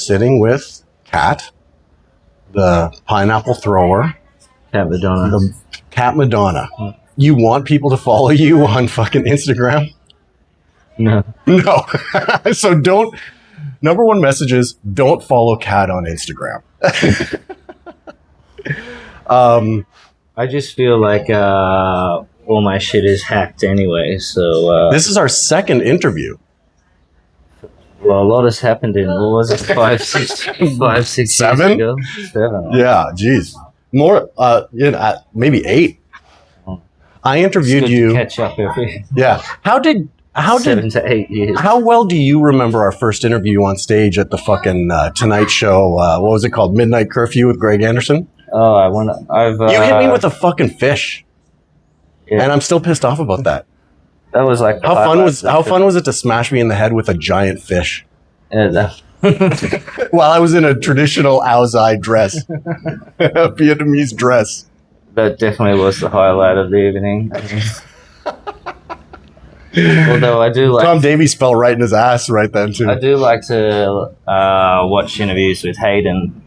sitting with Kat, the pineapple thrower, Cat Madonna. the Kat Madonna. You want people to follow you on fucking Instagram? No. No. So don't. Number one message is don't follow Kat on Instagram. I just feel like all my shit is hacked anyway. So This is our second interview. well, a lot has happened in what was it, 5, 6 7? years ago? 7. Yeah, geez. More, maybe 8. I interviewed It's good you. to catch up every Yeah. How did 7 to 8 years. how well do you remember our first interview on stage at the fucking Tonight Show? What was it called? Midnight Curfew with Greg Anderson? Oh, I've You hit me with a fucking fish, yeah, and I'm still pissed off about that. that was like How fun was it to smash me in the head with a giant fish Yeah, while I was in a traditional Aozai dress, a Vietnamese dress? that definitely was the highlight of the evening. Although I do like Tom Davies fell right in his ass right then too. I do like to watch interviews with Hayden.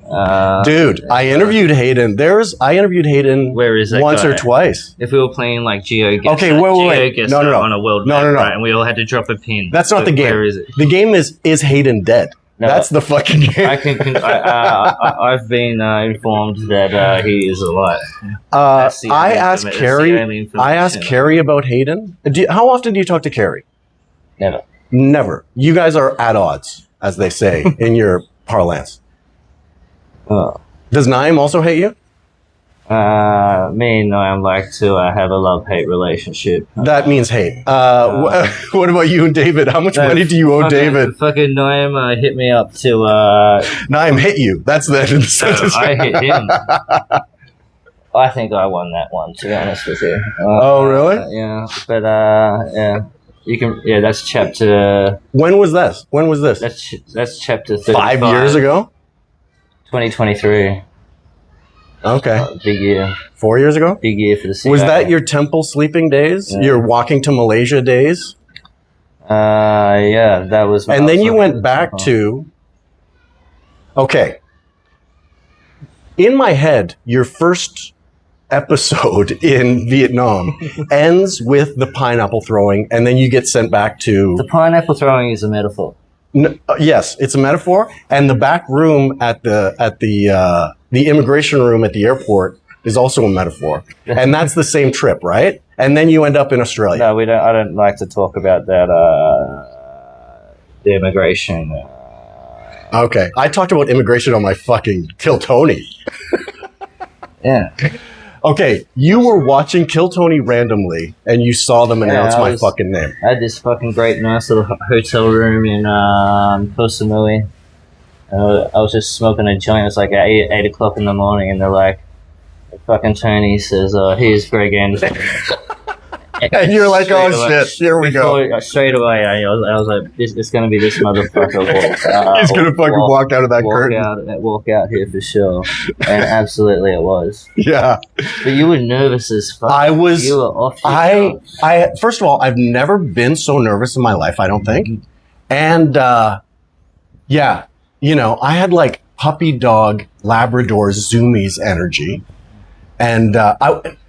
Dude, I interviewed Hayden. I interviewed Hayden Where is that once guy? or twice. If we were playing like GeoGuessr, Okay, wait. GeoGuessr No. on a world No, map, no. right? And we all had to drop a pin. That's not So the game. Where is it? The game is Hayden dead? No. That's the fucking game. I've been informed that he is alive. I That's the only asked information- Carrie. that's the only I asked information. Carrie about Hayden. How often do you talk to Carrie? Never. Never. You guys are at odds, as they say in your parlance. Oh. Does Naeem also hate you? Me and Noam like to have a love-hate relationship. That means hate. What about you and David? How much money do you owe David? Fucking Noam hit me up to... Naeem hit you. That's the end of the sentence. I hit him. I think I won that one, to be honest with you. Oh, really? Yeah, but yeah, you can. Yeah, that's chapter. When was this? That's chapter 35. 5 years ago? 2023. Okay. Big year. 4 years ago? Big year for the CIA. Was that your temple sleeping days? Yeah. Your walking to Malaysia days? Yeah, that was. And then you went back to... Okay. In my head, your first episode in Vietnam ends with the pineapple throwing, and then you get sent back to... The pineapple throwing is a metaphor. Yes, it's a metaphor. And the back room at the immigration room at the airport is also a metaphor. And that's the same trip, right? And then you end up in Australia. No, we don't. I don't like to talk about that. The immigration. Okay. I talked about immigration on my fucking Kill Tony. Yeah. Okay, you were watching Kill Tony randomly, and you saw them announce I my was- fucking name. I had this fucking great nice little hotel room in Koh Samui. I was just smoking a joint. It was like 8 o'clock in the morning, and they're like, fucking Tony says, here's Greg Anderson. And you're like, Straight oh away- shit, here we go. Straight away, I was like, it's going to be this motherfucker. He's gonna fucking walk out of that curtain. Walk out here for sure. And absolutely it was. Yeah. But you were nervous as fuck. I was- You were off your I first of all, I've never been so nervous in my life, I don't think. And yeah, you know, I had like puppy dog Labrador Zoomies energy. And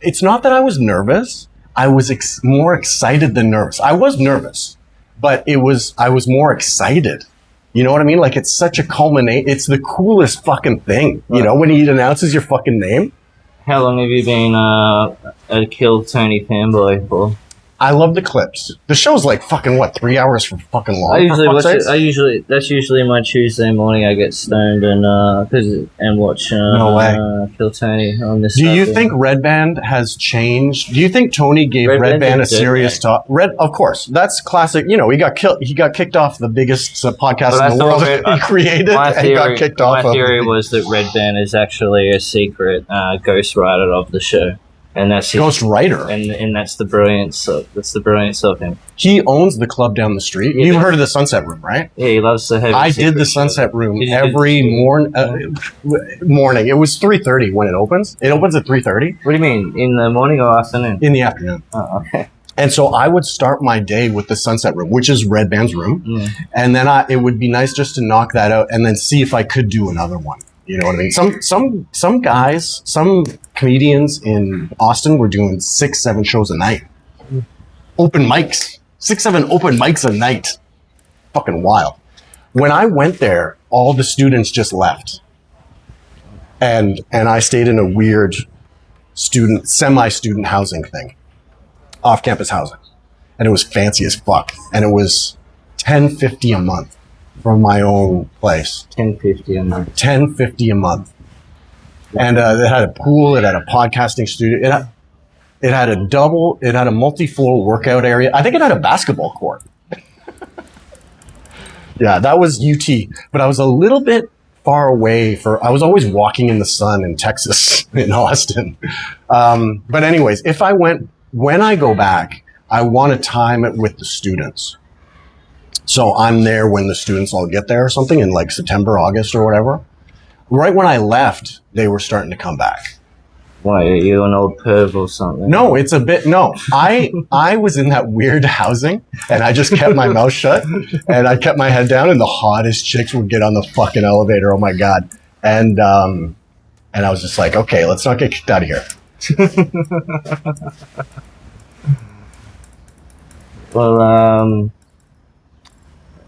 it's not that I was nervous. I was more excited than nervous. I was nervous, but I was more excited. You know what I mean? Like, it's such a culminate. It's the coolest fucking thing, you know, when he announces your fucking name. How long have you been a Kill Tony fanboy for? I love the clips. The show's like fucking, what, 3 hours for fucking long? I usually for watch fuck's it. sakes? That's usually my Tuesday morning. I get stoned and watch No way. Kill Tony on this. Do you Saturday. think Red Band has changed? Do you think Tony gave Red Red Band Band a did, serious yeah. talk? Of course, that's classic. You know, he got kicked off the biggest podcast Well, in the that's world all that right. he created, My and got kicked off. My theory was that Red Band is actually a secret ghostwriter of the show, and that's his, Ghost Rider. and that's the brilliance of him. He owns the club down the street. Yeah, You've but- heard of the Sunset Room, right? Yeah, he loves to have. I his did the secret Sunset Room Did you every do- morning. It was 3:30 when it opens. It opens at 3:30 What do you mean? In the morning or afternoon? in the afternoon. Oh, okay. And so I would start my day with the sunset room, which is Red Band's room. And then it would be nice just to knock that out and then see if I could do another one. You know what I mean? Some guys, some comedians in Austin were doing 6-7 shows a night. Open mics. 6-7 open mics a night. Fucking wild. When I went there, all the students just left. And I stayed in a weird semi-student housing thing. Off-campus housing. And it was fancy as fuck. And it was $10.50 a month from my own place. $10.50 a month. $10.50 a month. And it had a pool, it had a podcasting studio, it had a multi-floor workout area. I think it had a basketball court. Yeah, that was UT. But I was a little bit far away I was always walking in the sun in Texas, in Austin. But anyways, when I go back, I want to time it with the students. So I'm there when the students all get there or something in like September, August or whatever. Right when I left, they were starting to come back. Why, are you an old perv or something? No, it's a bit, no. I was in that weird housing and I just kept my mouth shut and I kept my head down and the hottest chicks would get on the fucking elevator. Oh my God. And I was just like, okay, let's not get kicked out of here. Well,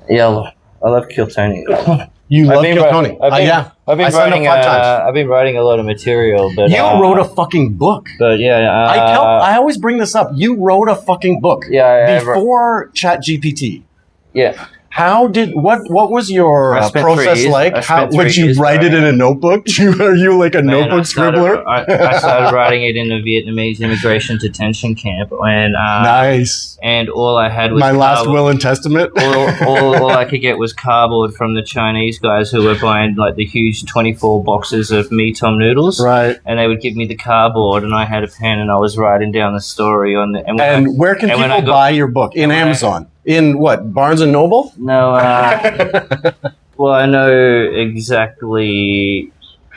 yeah, I love Kill Tony. You love Kill Tony? Yeah. I've been writing a lot of material, but you wrote a fucking book. But yeah, I always bring this up. You wrote a fucking book. Yeah, before ChatGPT. Yeah. What was your process like? How would you write it in a notebook? Are you like a notebook scribbler? I started writing it in a Vietnamese immigration detention camp, and nice. And all I had was my last will and testament. all I could get was cardboard from the Chinese guys who were buying like the huge 24 boxes of mee tom noodles. Right. And they would give me the cardboard, and I had a pen, and I was writing down the story on the. And where can people buy your book? In Amazon. In what? Barnes and Noble? No. Well, I know exactly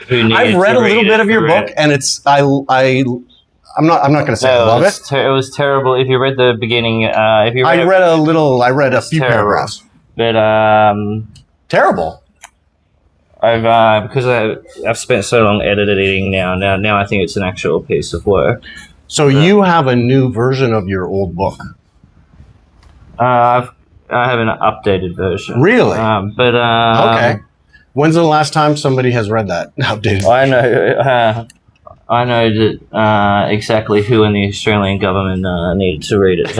who needed I've read a little bit of your book, and it's I'm not going to say I love it. It was terrible. If you read the beginning, I read a few paragraphs. But terrible. Because I've spent so long editing now I think it's an actual piece of work. So you have a new version of your old book. I have an updated version. Really? Okay. When's the last time somebody has read that updated? I know that exactly who in the Australian government needed to read it.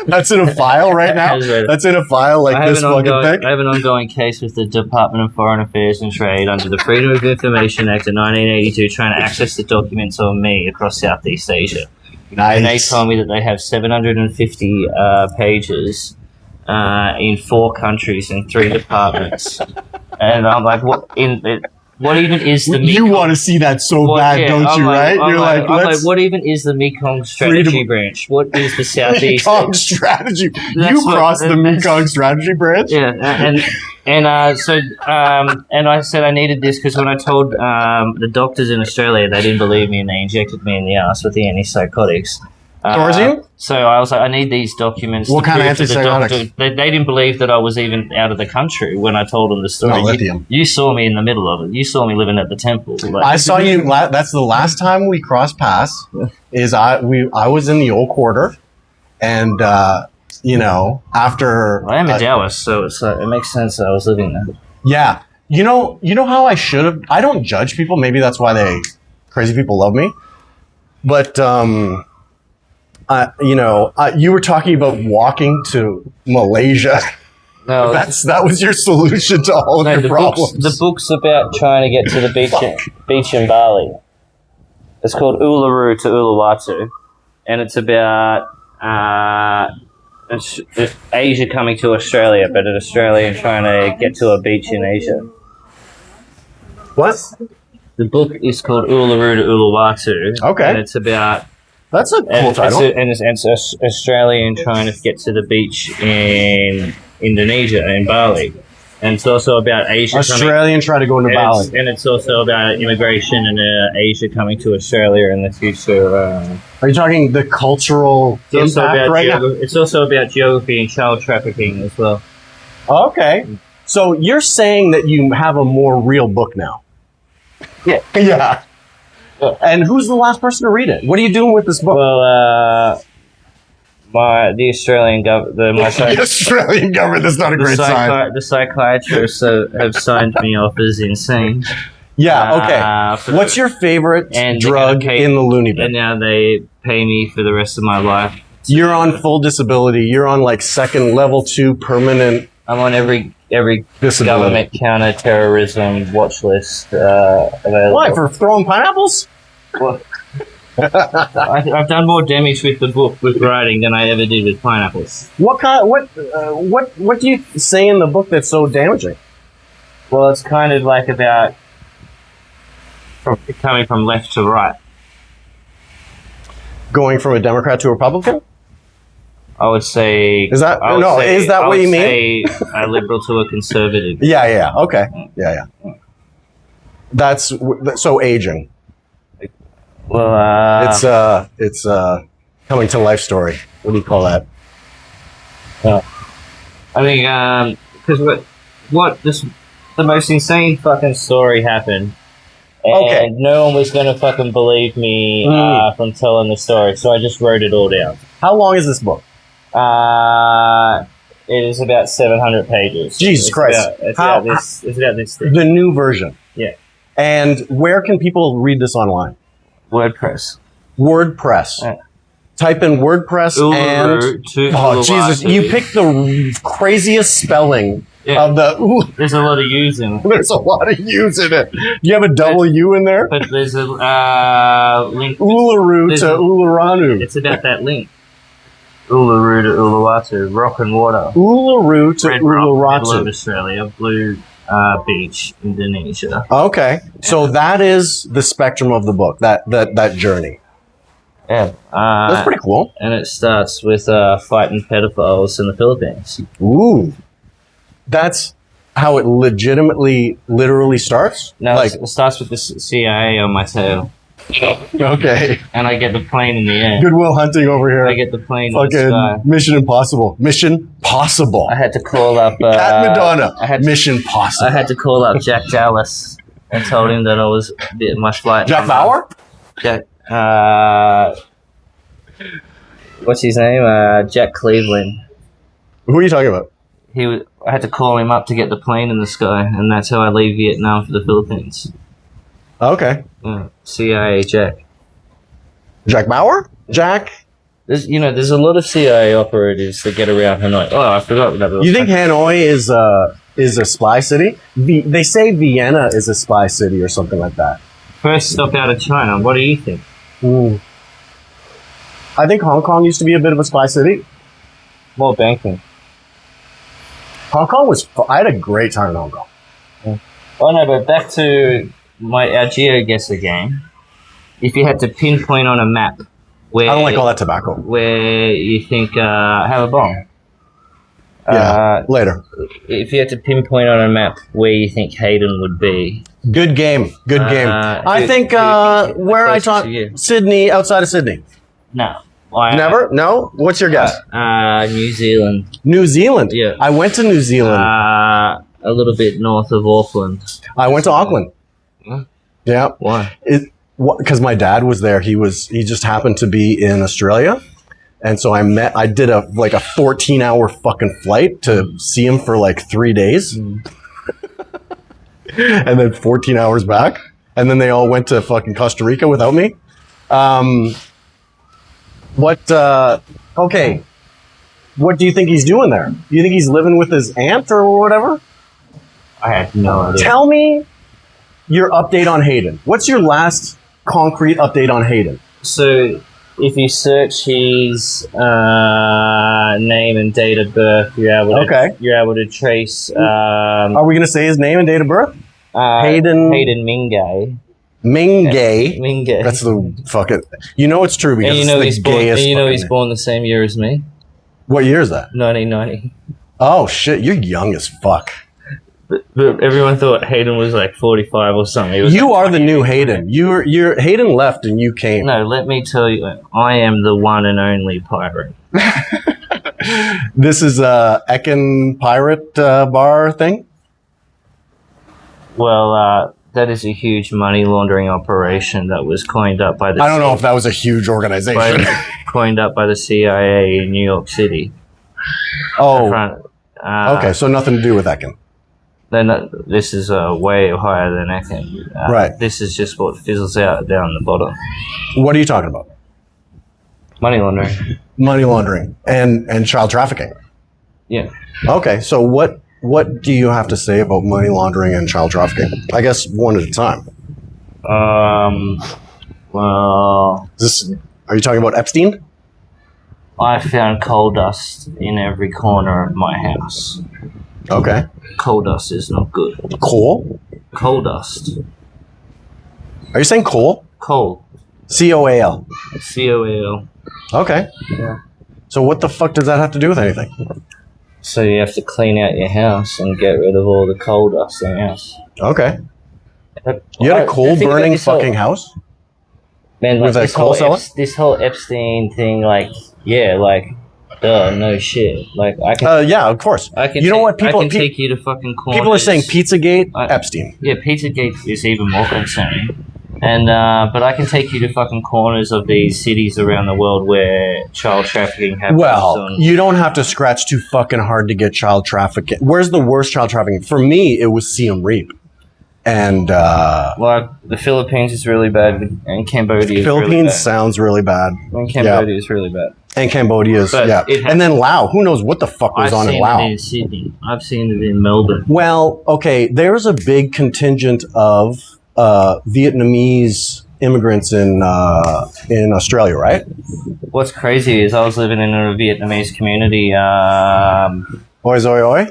That's in a file right now? That's in a file like this fucking thing? I have an ongoing case with the Department of Foreign Affairs and Trade under the Freedom of Information Act of 1982 trying to access the documents on me across Southeast Asia. Nice. And they told me that they have 750 pages in 4 countries in 3 departments. And I'm like, what even is the Mekong? You want to see that so bad, don't you, right? You're like, what even is the Mekong Strategy Branch? What is the Southeast? Mekong Strategy. You crossed the Mekong Strategy Branch? Yeah, and I said I needed this because when I told the doctors in Australia, they didn't believe me and they injected me in the ass with the antipsychotics. So I was like, I need these documents. What kind of antipsychotics? They didn't believe that I was even out of the country when I told them the story. No, lithium. You saw me in the middle of it. You saw me living at the temple. I saw you. That's the last time we crossed paths. I was in the old quarter, and after I am a Taoist, so it makes sense that I was living there. Yeah, you know how I should have. I don't judge people. Maybe that's why crazy people love me. But you were talking about walking to Malaysia. No, that was your solution to all of your problems. The book's about trying to get to the beach in Bali. It's called Uluru to Uluwatu, and it's about Asia coming to Australia, but an Australian trying to get to a beach in Asia. What? The book is called Uluru to Uluwatu. Okay. And it's about... That's a cool title. It's Australian trying to get to the beach in Indonesia, in Bali. And it's also about Asia Australian try to go into Bali. and it's also about immigration and Asia coming to Australia in the future. Are you talking the cultural impact right now? It's also about geography and child trafficking as well. Okay. So you're saying that you have a more real book now? Yeah. Yeah. And who's the last person to read it? What are you doing with this book? Well, the Australian government, The Australian government, that's not a great sign. the psychiatrists have signed me off as insane. Yeah, okay. What's your favorite drug in the loony bin? And now they pay me for the rest of my life. You're on full disability. You're on like second level 2 permanent. I'm on every disability. Government counter-terrorism watch list available. Why, for throwing pineapples? Well, I've done more damage with the book with writing than I ever did with pineapples. What do you say in the book that's so damaging? Well, it's kind of like about coming from left to right. Going from a Democrat to a Republican? I would say. Is that what you mean? A liberal to a conservative. Yeah. Okay. Yeah. That's so aging. Well, it's coming to life story. What do you call that? I think because the most insane fucking story happened. And no one was going to fucking believe me from telling the story, so I just wrote it all down. How long is this book? It is about 700 pages. Jesus Christ. It's about this thing. The new version. Yeah. And where can people read this online? WordPress. Yeah. Type in WordPress Jesus, you picked the craziest spelling of the... There's a lot of U's in it. There's a lot of U's in it. Do you have a double U in there? But there's a link. Uluru to Uluranu. It's about that link. Uluru to Uluwatu, rock and water. Uluru to Uluwatu. Middle of Australia, Blue Beach, Indonesia. Okay, so that is the spectrum of the book. That journey. Yeah, that's pretty cool. And it starts with fighting pedophiles in the Philippines. Ooh, that's how it literally starts. No, it starts with the CIA on my tail. Okay. And I get the plane in the air. Goodwill Hunting over here. I get the plane in the sky. Mission Impossible. Mission Possible. I had to call up... Cat Madonna. Mission Possible. I had to call up Jack Dallas and told him that I was... My flight... Jack Bauer? Jack... what's his name? Jack Cleveland. Who are you talking about? I had to call him up to get the plane in the sky, and that's how I leave Vietnam for the Philippines. Okay. Yeah. CIA Jack. Jack Bauer? Jack? There's a lot of CIA operatives that get around Hanoi. Oh, I forgot that. You think Hanoi is a spy city? They say Vienna is a spy city or something like that. First stop out of China. What do you think? I think Hong Kong used to be a bit of a spy city. More banking. Hong Kong was... I had a great time in Hong Kong. Yeah. Oh, no, but back to our GeoGuessr game. If you had to pinpoint on a map where... I don't like all that tobacco. Where you think... have a bomb. Yeah, later. If you had to pinpoint on a map where you think Hayden would be... Good game. I think where I taught... Sydney, outside of Sydney. No. Never? No? What's your guess? New Zealand. New Zealand? Yeah. I went to New Zealand. A little bit north of Auckland. I went to Auckland. Yeah. Why? Because my dad was there. He just happened to be in Australia. And so I did a 14-hour fucking flight to see him for like 3 days. And then 14 hours back. And then they all went to fucking Costa Rica without me. Okay. What do you think he's doing there? Do you think he's living with his aunt or whatever? I have no idea. Tell me your update on Hayden. What's your last concrete update on Hayden? So, if you search his name and date of birth, you're able to trace... Are we going to say his name and date of birth? Hayden Mingay. Mingay. That's the fucking... You know it's true because it's the gayest he's born the same year as me. What year is that? 1990. Oh, shit. You're young as fuck. But everyone thought Hayden was like 45 or something. He was You like are the new Hayden. You're Hayden left and you came. No, let me tell you, I am the one and only pirate. This is a Ekin pirate bar thing. Well, that is a huge money laundering operation that was coined up by the. I don't know if that was a huge organization. Coined up by the CIA in New York City. Oh, Okay, so nothing to do with Ekin. Then this is way higher than Ekin. Right. This is just what fizzles out down the bottom. What are you talking about? Money laundering. Money laundering and child trafficking. Yeah. Okay, so what do you have to say about money laundering and child trafficking? I guess one at a time. Well, Are you talking about Epstein? I found coal dust in every corner of my house. Okay. Coal dust is not good. Coal? Coal dust. Are you saying coal? Coal. COAL. COAL. Okay. Yeah. So what the fuck does that have to do with anything? So you have to clean out your house and get rid of all the coal dust in your house. Okay. You had a coal burning fucking house? Man, like With a this coal whole cellar? this whole Epstein thing, like, yeah, like, duh, no shit. Like, I can, Yeah, of course. I can. You know take, what? People I can take you to fucking corners. people are saying Pizzagate, I- Epstein. Yeah, Pizzagate is even more concerning. And but I can take you to fucking corners of these cities around the world where child trafficking happens. Well, you don't have to scratch too fucking hard to get child trafficking. Where's the worst child trafficking? For me, it was Siem Reap. And like the Philippines is really bad, and Cambodia is Philippines really bad. sounds really bad. And Cambodia is really bad. And Cambodia is, But yeah. it has- And then Laos. Who knows what the fuck goes I've on in seen Laos? it in Sydney. I've seen it in Melbourne. Well, okay, there's a big contingent of Vietnamese immigrants in Australia, right? What's crazy is I was living in a Vietnamese community. Oi, oi, oi.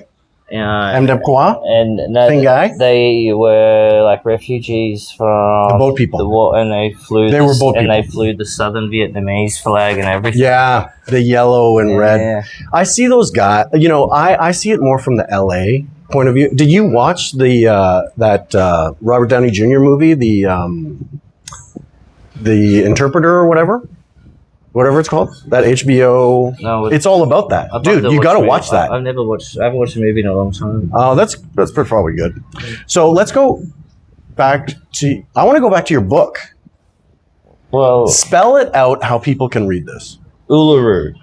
Em Dep Qua? And no, Thing guy? they were like refugees from The boat people. the war, and they flew. They were boat and people. they flew the Southern Vietnamese flag and everything. Yeah, the yellow and red. Yeah. I see those guys. You know, I see it more from the LA point of view. Did you watch that Robert Downey Jr. movie, the Interpreter or whatever it's called? That HBO. No, It's all about that, I'd love dude. to You got to it. watch that. I've never watched. I haven't watched a movie in a long time. Oh, that's probably good. So let's go back to. I want to go back to your book. Well, Spell it out how people can read this. Uluru.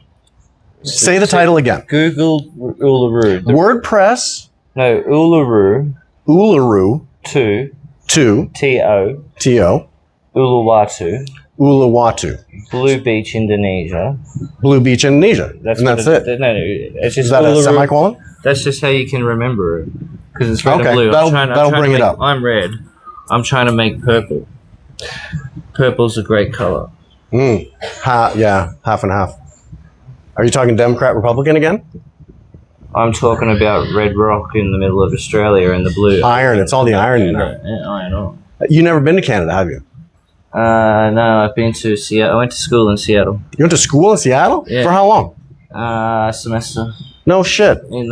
Say the title again. Google Uluru. WordPress No, Uluru. Uluru 2 2 TO TO Uluwatu, Uluwatu, Blue Beach, Indonesia. Blue Beach, Indonesia, and what that's it. No, it's just Is that a Uluru. semicolon? That's just how you can remember it, because it's red Okay, and blue. that'll I'm trying bring to it make, up. I'm red. I'm trying to make purple. Purple's a great color. Yeah, half and half. Are you talking Democrat, Republican again? I'm talking about red rock in the middle of Australia and the blue. Iron. It's all the iron in there. Iron ore. You never been to Canada, have you? No, I've been to Seattle. I went to school in Seattle. You went to school in Seattle? Yeah. For how long? A semester No shit. in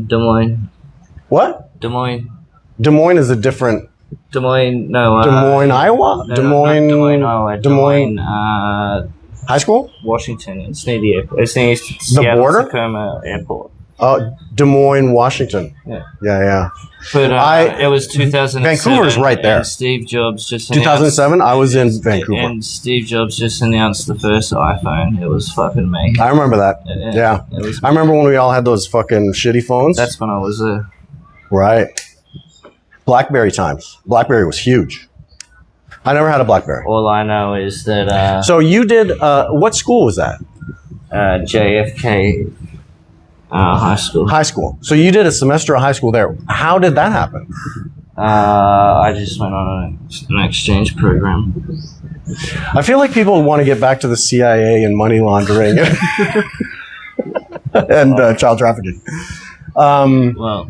Des Moines. What? Des Moines. Des Moines is a different. Des Moines. No. Des Moines, Iowa? No, Des not Moines. Des Moines, Iowa. Des Moines. High school? Washington. It's near the airport. It's near Seattle border? Tacoma Airport. Des Moines, Washington. Yeah. Yeah. But it was 2007. Vancouver's right there. And Steve Jobs just announced, 2007, I was in Vancouver. And Steve Jobs just announced the first iPhone. It was fucking amazing. I remember that. Yeah. It was, I remember when we all had those fucking shitty phones. that's when I was there. Right. BlackBerry times. BlackBerry was huge. I never had a BlackBerry. All I know is that So you did, what school was that? JFK high school. High school. So you did a semester of high school there. How did that happen? I just went on an exchange program. I feel like people want to get back to the CIA and money laundering and child trafficking. Well,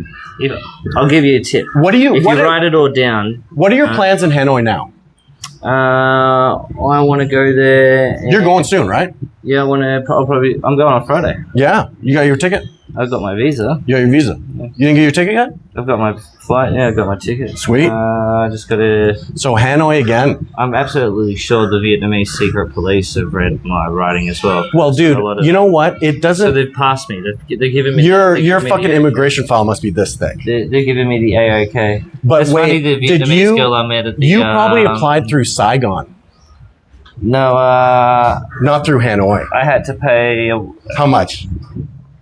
I'll give you a tip. What do you? If you write it all down, What are your plans in Hanoi now? I want to go there. You're going soon, right? Yeah, I want to. I'm going on Friday. Yeah. You got your ticket? I've got my visa. You got your visa. You didn't get your ticket yet? I've got my flight. Yeah, I've got my ticket. Sweet. I just got to. So Hanoi again. I'm absolutely sure the Vietnamese secret police have read my writing as well. Well, dude, A lot of- you know what? It So doesn't. they've passed me. They're giving me. Your they're giving me fucking the- immigration file must be this thick. They're giving me the AOK. But It's funny, wait, the did Vietnamese girl I met at the, you probably applied through Saigon, No, not through Hanoi. I had to pay. How much?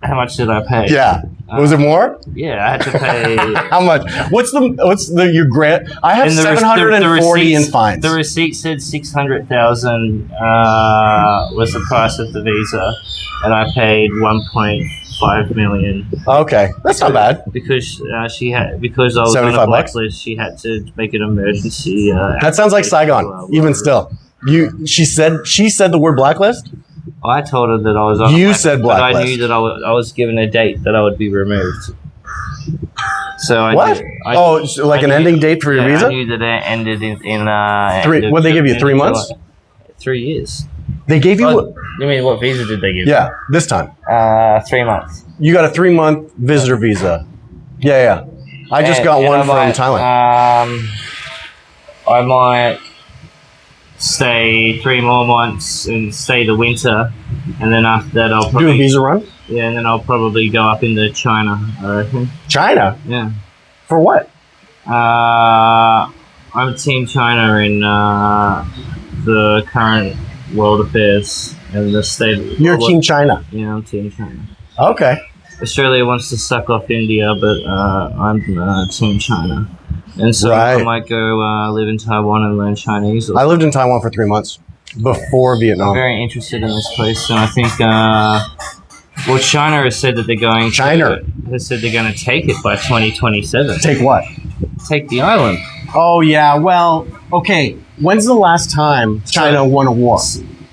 How much did I pay? Yeah. Was it more? Yeah, I had to pay. How much? What's the your grant? I have And the res- 740 in receipts- fines. The receipt said 600,000 was the price of the visa, and I paid 1.5 million Okay, that's not bad. because she had because I was on a 75 bucks? blacklist. She had to make an emergency. That sounds like Saigon. Well, Even still, she said the word blacklist. I told her that I was on. You a said but I blacklist. knew that I was given a date that I would be removed. So I What? Knew, So like I an knew- ending date for your yeah, visa? I knew that it ended in Three. end of What they give you? June, 3 end of months? July. 3 years. They gave you. Oh, you mean what visa did they give? Yeah, this time 3 months. you got a 3-month visitor visa. Yeah. I just got one from Thailand. I might stay 3 more months and stay the winter, and then after that I'll Do a probably visa run. and then I'll probably go up into China. I reckon. China Yeah. for what? I'm Team China in the current world affairs and the state. You're Team China. Yeah, I'm Team China. Okay. Australia wants to suck off India, but I'm Team China. And so Right. I might go live in Taiwan and learn Chinese. I lived in Taiwan for 3 months before I'm Vietnam. very interested in this place, and I think well, China has said that they're going. China. Has said they're going to take it by 2027. Take what? Take the island. Oh yeah. Well, okay. When's the last time China won a war?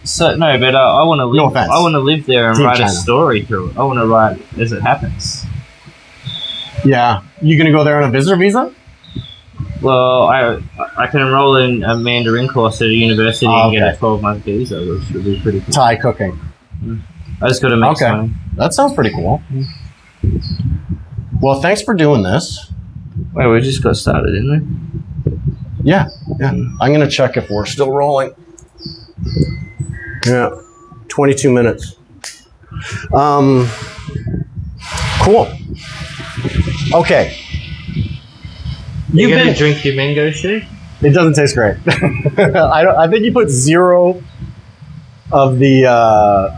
So no, but I want to live. No offense. I want to live there and Team write China. a story through it. I want to write as it happens. Yeah. You gonna go there on a visitor visa? Well, I can enroll in a Mandarin course at a university Oh, and get a okay. 12-month visa, which would be pretty cool. Thai cooking. I just got to make Okay. some. That sounds pretty cool. Well, thanks for doing this. Wait, we just got started, didn't we? Yeah. I'm gonna check if we're still rolling. Yeah. 22 minutes. Cool. Okay. You You've gonna been. drink your mango shake? It doesn't taste great. I think you put 0 of the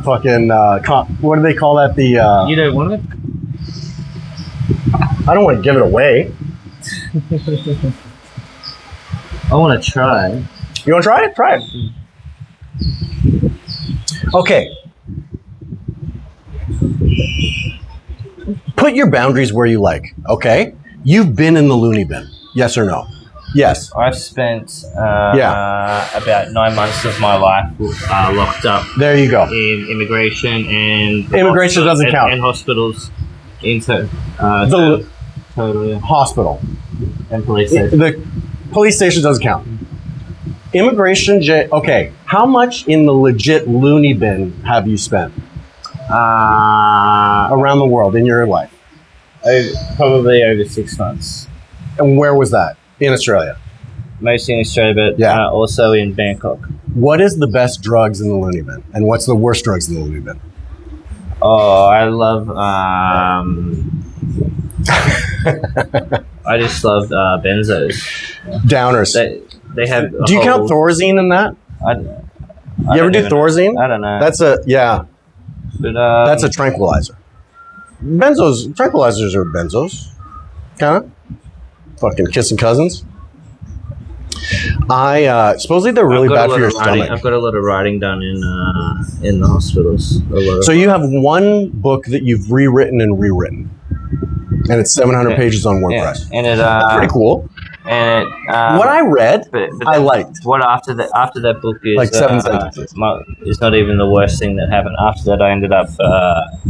fucking what do they call that? The You don't want it? I don't want to give it away. I want to try. You want to try it? Try it. Okay. Put your boundaries where you like. Okay. You've been in the loony bin. Yes or no? Yes. I've spent about 9 months of my life locked up There you go. in immigration and Immigration doesn't and, count. and hospitals The total, yeah. hospital. And police station. The police station doesn't count. Immigration, okay. How much in the legit loony bin have you spent around the world in your life? Probably over 6 months. And where was that? In Australia. Mostly in Australia, but Yeah. also in Bangkok. What is the best drugs in the loony bin? And what's the worst drugs in the loony bin? Oh, I love. I just love benzos. Downers. They have. Do you count Thorazine in that? You ever do Thorazine? I don't know. That's a But, that's a tranquilizer. Tranquilizers are benzos. Kinda. Fucking kissing cousins. Supposedly they're really bad for your stomach. I've got a lot of writing done in the hospitals. So you have one book that you've rewritten, and it's 700 pages on WordPress. and it That's pretty cool. and it What I read, but I liked. what after that book is Like 7 sentences. It's not even the worst thing that happened. After that, I ended up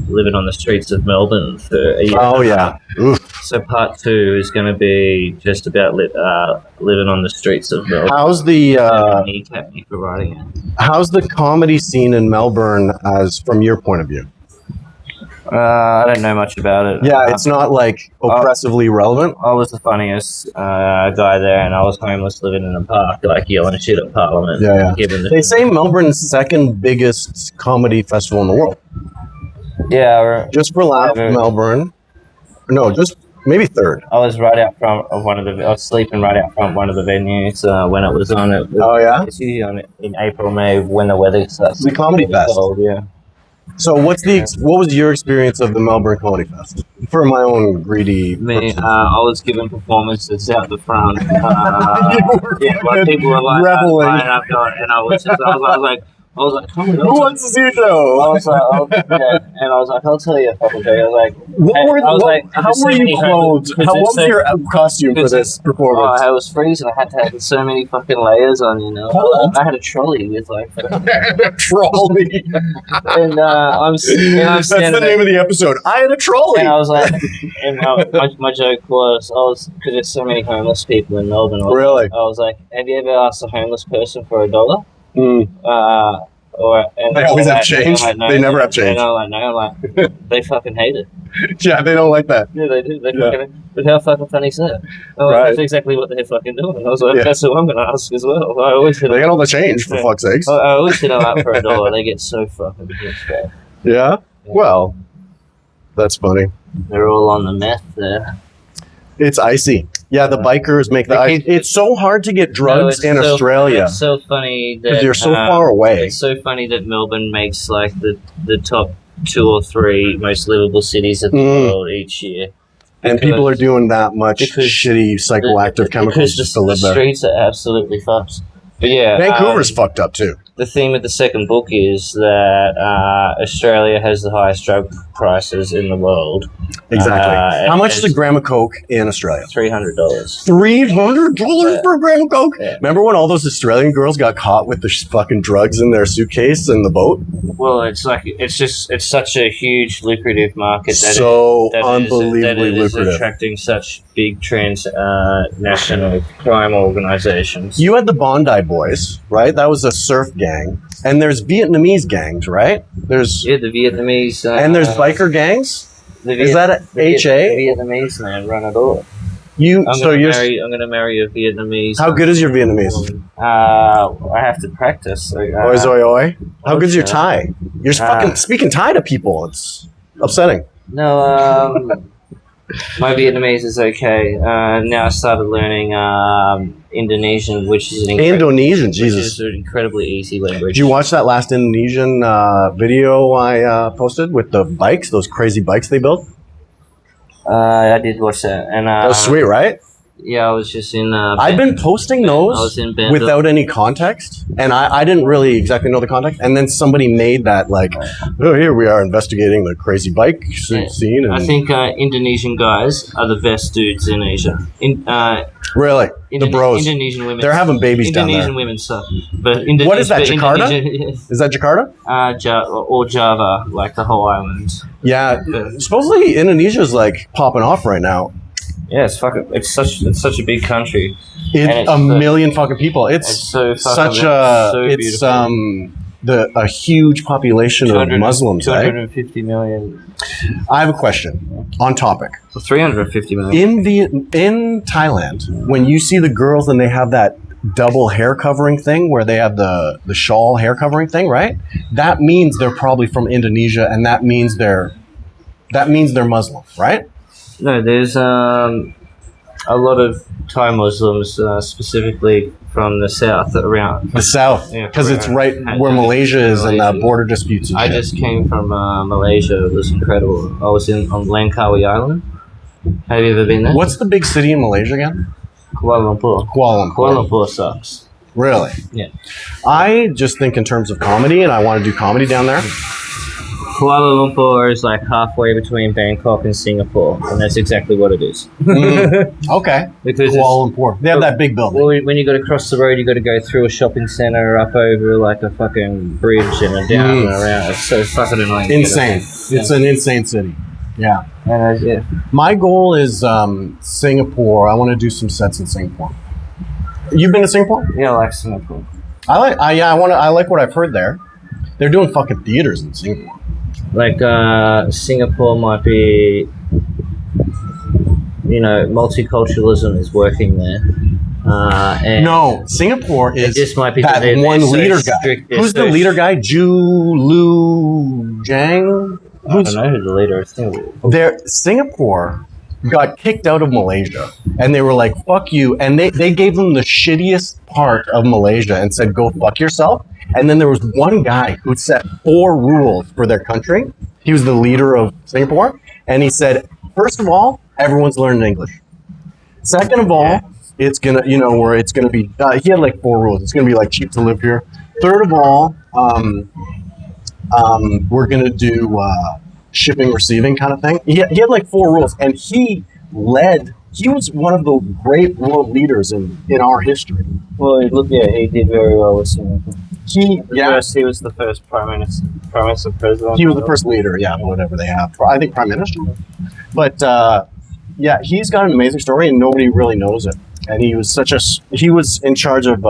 living on the streets of Melbourne for a year. Oh yeah. Oof. So part 2 is going to be just about living on the streets of Melbourne. How's the Kneecap me for writing it. how's the comedy scene in Melbourne as from your point of view? I don't know much about it. Yeah, it's not like oppressively relevant. I was the funniest guy there, and I was homeless living in a park, like yelling shit at Parliament. Yeah. Given They say Melbourne's second biggest comedy festival in the world. Yeah, Just for Laugh, Melbourne. No, just maybe third. I was right out front of one of the. I was sleeping right out front of one of the venues when it was on. Oh yeah. It's usually on in April, May when the weather starts. The Comedy Fest. Cold, yeah. So what was your experience of the Melbourne Comedy Fest? For my own greedy purposes. I was given performances out the front. Like people were like reveling. lining up, and I was like, Who wants to see a show? I was like, and I was like, I'll tell you a fucking thing. I was like, how were you clothed? What was your costume for this performance? I was freezing. I had to have so many fucking layers on, you know. Cold. I had a trolley with like, Trolley. and I'm standing. That's the name of the episode. I had a trolley. And I was like, and my joke was, because there's so many homeless people in Melbourne. Really? I was like, have you ever asked a homeless person for $1? Mm. And They always have change. They never have change. They fucking hate it. Yeah, they don't like that. Yeah, they do. But how fucking funny is that? Right. That's exactly what they're fucking doing. I was like, that's what I'm going to ask as well. I always hit They got all the change, for fuck's sakes. I always hit them up for $1. They get so fucking pissed off. Yeah? Well, that's funny. They're all on the meth there. It's icy. Yeah, the bikers make the ice. It's so hard to get drugs in Australia. It's so funny that You're so far away. It's so funny that Melbourne makes like the top 2 or 3 most livable cities in the world each year. And people are doing that much shitty psychoactive chemicals just to live the there. streets are absolutely fucked. But yeah, Vancouver's fucked up too. The theme of the second book is that Australia has the highest drug prices in the world. Exactly. How much is a gram of coke in Australia? $300. $300 for a gram of coke? Yeah. Remember when all those Australian girls got caught with the fucking drugs in their suitcase in the boat? Well, it's such a huge lucrative market that unbelievably lucrative, attracting such big transnational crime organizations. You had the Bondi Boys, right? That was a surf gang, and there's Vietnamese gangs, right? There's the Vietnamese, and there's biker gangs. Is that a HA? The Vietnamese man run it all. I'm gonna marry a Vietnamese. How good is your Vietnamese? I have to practice. Oi, oi, oi. How good's your Thai? You're fucking speaking Thai to people. It's upsetting. No, my Vietnamese is okay. Now I started learning Indonesian, which is Indonesian, Jesus, which is an incredibly easy language. Did you watch that last Indonesian video I posted with the bikes? Those crazy bikes they built. I did watch that, and that was sweet, right? Yeah, I was just in. I've been posting those without any context, and I didn't really exactly know the context. And then somebody made that like, oh, here we are investigating the crazy bike scene. And I think Indonesian guys are the best dudes in Asia. Really, the bros. Indonesian women. They're having babies down there. Indonesian women suck. But what is that? Jakarta? Is that Jakarta? Or Java, like the whole island. Yeah, supposedly Indonesia is like popping off right now. Yeah, it's such a big country. It's a million fucking people. It's so such a huge population of Muslims. 250 million. I have a question on topic. 350 million. In Thailand, when you see the girls and they have that double hair covering thing where they have the shawl hair covering thing, right? That means they're probably from Indonesia, and that means they're Muslim, right? No, there's a lot of Thai Muslims, specifically from the south, around the south, because it's right where Malaysia is and border disputes. I just came from Malaysia. It was incredible. I was on Langkawi Island. Have you ever been there? What's the big city in Malaysia again? Kuala Lumpur. Kuala Lumpur sucks. Really? Yeah. I just think in terms of comedy, and I want to do comedy down there. Kuala Lumpur is like halfway between Bangkok and Singapore, and that's exactly what it is. Okay. Because Kuala Lumpur. They have that big building. Well, when you got to cross the road, you got to go through a shopping center, up over like a fucking bridge, and down and around. It's so fucking annoying. Insane. It's an insane city. Yeah. Yeah. My goal is Singapore. I want to do some sets in Singapore. You've been to Singapore? Yeah, I like Singapore. I like what I've heard there. They're doing fucking theaters in Singapore. like Singapore might be, multiculturalism is working there. And No, Singapore it is just might be that they're one so leader guy. strict, they're Who's the so leader guy? Ju Lu Zhang? I don't know who the leader is. Singapore got kicked out of Malaysia, and they were like, fuck you, and they gave them the shittiest part of Malaysia and said, go fuck yourself. And then there was one guy who set 4 rules for their country. He was the leader of Singapore, and he said, first of all, everyone's learning English. Second of all, it's gonna, where it's gonna be, he had like 4 rules. It's gonna be like cheap to live here. Third of all, we're gonna do shipping, receiving kind of thing. He had like 4 rules, and he was one of the great world leaders in our history. Well, he did very well with Singapore. He was the first prime minister president. he was the first leader, whatever they have. I think prime minister. But he's got an amazing story, and nobody really knows it. And he was in charge of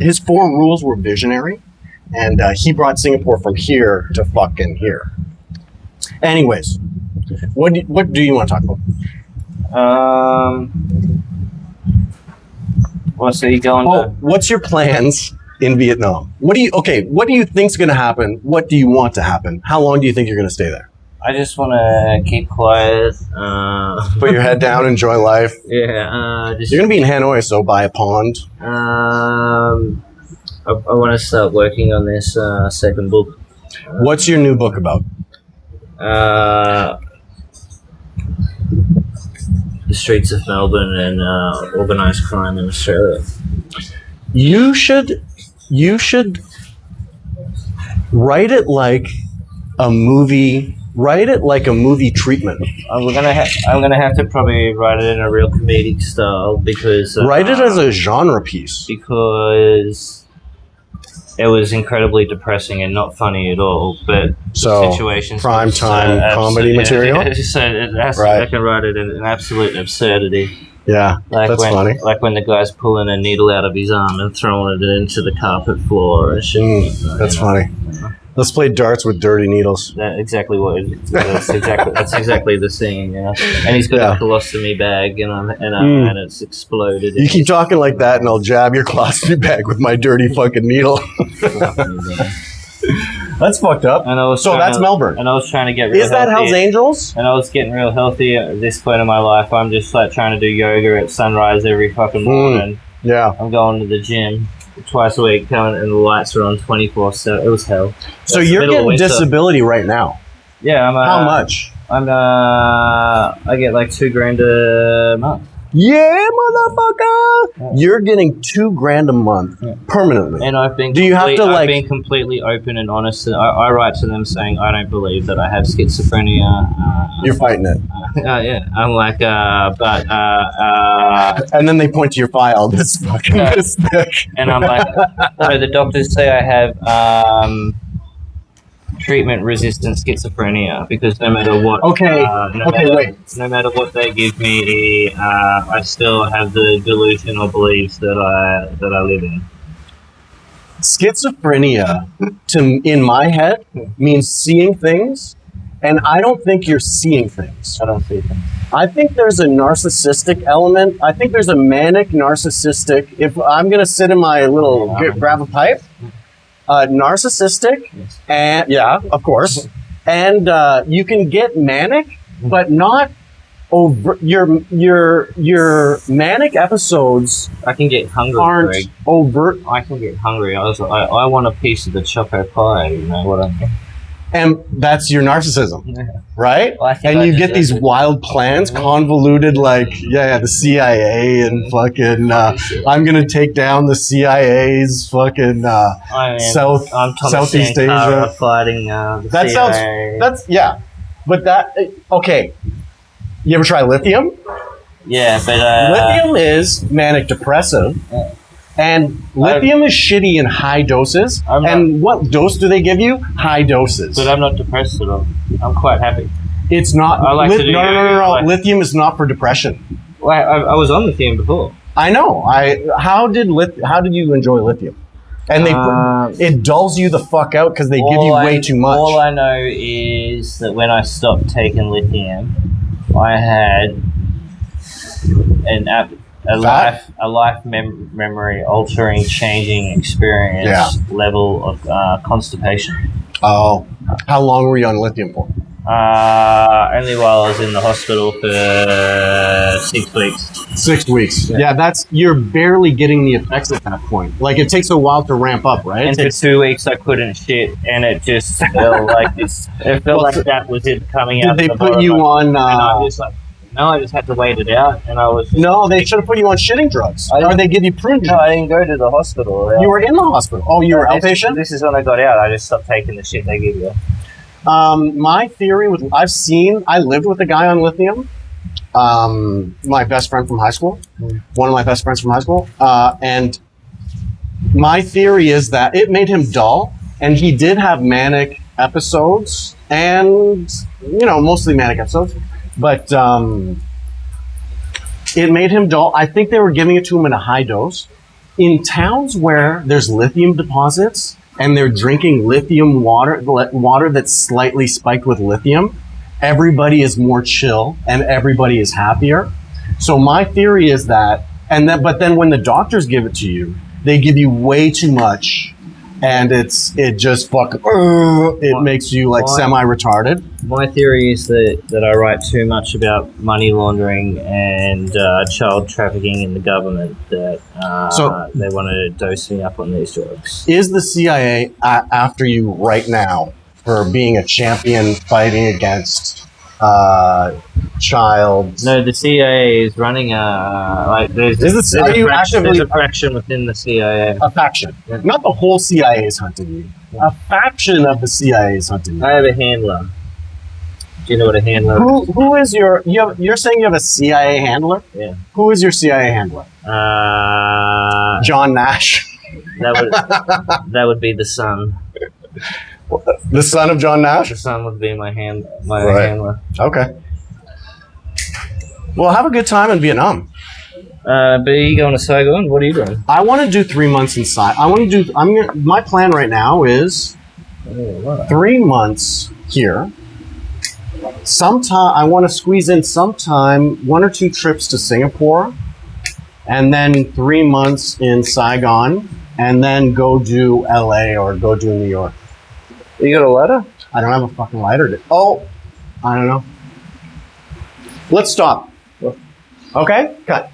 his 4 rules were visionary, and he brought Singapore from here to fucking here. Anyways, what do you want to talk about? So you going to? What's your plans in Vietnam? What do you think's going to happen? What do you want to happen? How long do you think you're going to stay there? I just want to keep quiet. Put your head down, enjoy life. Yeah. You're going to be in Hanoi, so by a pond. I want to start working on this second book. What's your new book about? The streets of Melbourne and organised crime in Australia. You should write it like a movie. Write it like a movie treatment. I'm gonna have to probably write it in a real comedic style because write it as a genre piece. Because it was incredibly depressing and not funny at all. But So situations prime time comedy material. So Right. I can write it in an absolute absurdity. Yeah, that's funny. Like when the guy's pulling a needle out of his arm and throwing it into the carpet floor and shit. That's funny. Let's play darts with dirty needles. That's exactly that's exactly the scene, And he's got a colostomy bag, and it's exploded. You keep talking like that, and I'll jab your colostomy bag with my dirty fucking needle. That's fucked up. And that's Melbourne. And I was trying to get real Is that healthy. Hells Angels? And I was getting real healthy at this point in my life. I'm just like trying to do yoga at sunrise every fucking morning. Yeah. I'm going to the gym twice a week, and the lights are on 24/7. It was hell. So It's you're middle of getting winter. disability right now. Yeah, I'm. How much? I get like $2,000 a month. Yeah, motherfucker! You're getting $2,000 a month permanently. And I've been. Do you have to, I've like- been completely open and honest. I write to them saying I don't believe that I have schizophrenia. You're fighting it. Yeah, I'm like, And then they point to your file. This fucking this thick. and I'm like, so the doctors say I have treatment-resistant schizophrenia because no matter what, no matter what they give me, I still have the delusional beliefs that I live in. Schizophrenia, in my head, means seeing things, and I don't think you're seeing things. I don't see them. I think there's a narcissistic element. I think there's a manic narcissistic. If I'm gonna sit in my little grab a pipe, narcissistic, Yes. and of course, and you can get manic, but not over. Your manic episodes I can get hungry. aren't Greg. overt, I can get hungry. I want a piece of the choco pie. You know what I mean? and that's your narcissism, right? Well, I think And I you get deserve these it. wild plans, convoluted, like the CIA and fucking. I'm gonna take down the CIA's fucking I am. South I'm Thomas Southeast Sankara Asia. fighting the That sounds. CIA. That's but that okay. You ever try lithium? Yeah, but Lithium is manic depressive, Yeah. and lithium is shitty in high doses. I'm not- And what dose do they give you? High doses. But I'm not depressed at all. I'm quite happy. It's not. I like to do yoga, No. like- Lithium is not for depression. Well, I was on lithium before. I know. How did you enjoy lithium? And it dulls you the fuck out because they give you way too much. All I know is that when I stopped taking lithium, I had a life memory altering, changing experience level of constipation. Oh, how long were you on lithium for? Only while I was in the hospital for 6 weeks. 6 weeks. Yeah, you're barely getting the effects at that point. Like, it takes a while to ramp up, right? And for 2 weeks I couldn't shit, and it just felt like this. It felt like that was it coming out. Did they put you on? And I was like, no, I just had to wait it out, and I was. No, they should have put you on shitting drugs, or they give you prune. No, I didn't go to the hospital. You were in the hospital. Oh, you were outpatient. This is when I got out. I just stopped taking the shit they give you. My theory I lived with a guy on lithium. My best friend from high school, one of my best friends from high school, and my theory is that it made him dull, and he did have manic episodes, and mostly manic episodes, but it made him dull. I think they were giving it to him in a high dose. In towns where there's lithium deposits and they're drinking lithium water that's slightly spiked with lithium, everybody is more chill and everybody is happier. So my theory is that, but then when the doctors give it to you, they give you way too much, and it makes you like semi-retarded. My theory is that I write too much about money laundering and child trafficking in the government, that they want to dose me up on these drugs. Is the CIA after you right now for being a champion fighting against child? No, the CIA is running there's a faction within the CIA. A faction. Not the whole CIA is hunting you. A faction of the CIA is hunting you. I have a handler. Do you know what a handler is? Who is you're saying you have a CIA handler? Yeah. Who is your CIA handler? John Nash. That would be the son. The son of John Nash? The son would be my handler. Okay. Well, have a good time in Vietnam. But are you going to Saigon? What are you doing? I want to do 3 months inside. My plan right now is 3 months here. Sometime I want to squeeze in 1 or 2 trips to Singapore, and then 3 months in Saigon, and then go do LA or go do New York. You got a lighter? I don't have a fucking lighter. I don't know. Let's stop. Okay? Cut.